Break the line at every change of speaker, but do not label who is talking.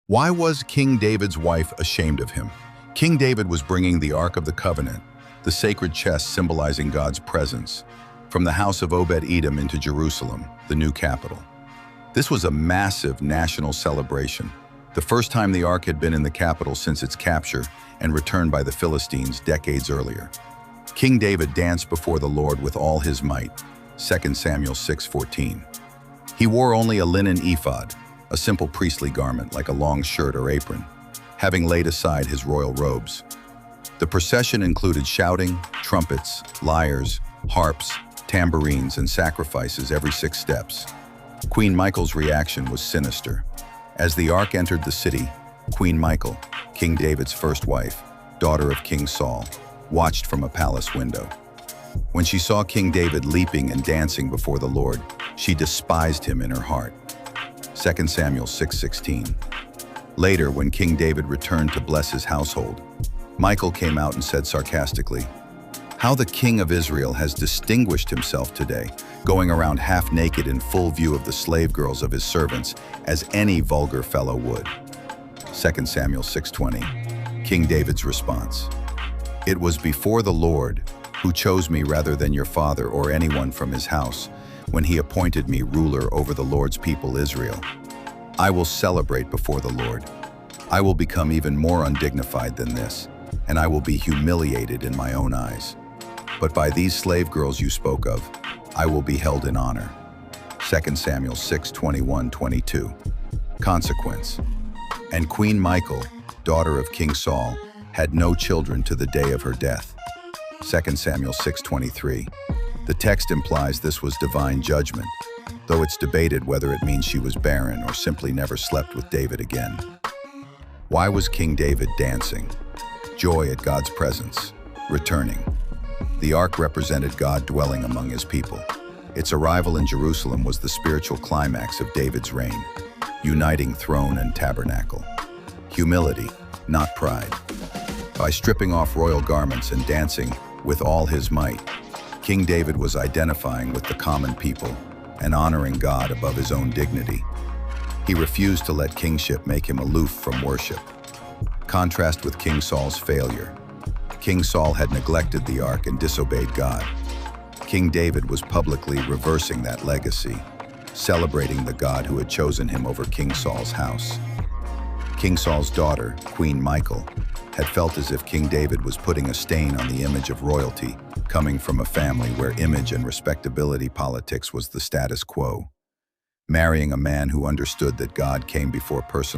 Why was King David's wife ashamed of him? King David was bringing the Ark of the Covenant, the sacred chest symbolizing God's presence, from the house of Obed-Edom into Jerusalem, the new capital. This was a massive national celebration, the first time the Ark had been in the capital since its capture and returned by the Philistines decades earlier. King David danced before the Lord with all his might, 2 Samuel 6:14. He wore only a linen ephod, a simple priestly garment like a long shirt or apron, having laid aside his royal robes. The procession included shouting, trumpets, lyres, harps, tambourines, and sacrifices every 6 steps. Queen Michal's reaction was sinister. As the Ark entered the city, Queen Michal, King David's first wife, daughter of King Saul, watched from a palace window. When she saw King David leaping and dancing before the Lord, she despised him in her heart. 2 Samuel 6:16. Later, when King David returned to bless his household, Michal came out and said sarcastically, "How the king of Israel has distinguished himself today, going around half naked in full view of the slave girls of his servants, as any vulgar fellow would." 2 Samuel 6:20. King David's response: "It was before the Lord, who chose me rather than your father or anyone from his house, when he appointed me ruler over the Lord's people Israel. I will celebrate before the Lord. I will become even more undignified than this, and I will be humiliated in my own eyes. But by these slave girls you spoke of, I will be held in honor." 2 Samuel 6:21-22. Consequence: "And Queen Michal, daughter of King Saul, had no children to the day of her death." 2 Samuel 6:23. The text implies this was divine judgment, though it's debated whether it means she was barren or simply never slept with David again. Why was King David dancing? Joy at God's presence, returning. The Ark represented God dwelling among his people. Its arrival in Jerusalem was the spiritual climax of David's reign, uniting throne and tabernacle. Humility, not pride. By stripping off royal garments and dancing with all his might, King David was identifying with the common people and honoring God above his own dignity. He refused to let kingship make him aloof from worship. Contrast with King Saul's failure. King Saul had neglected the Ark and disobeyed God. King David was publicly reversing that legacy, celebrating the God who had chosen him over King Saul's house. King Saul's daughter, Queen Michal, had felt as if King David was putting a stain on the image of royalty, coming from a family where image and respectability politics was the status quo. Marrying a man who understood that God came before personal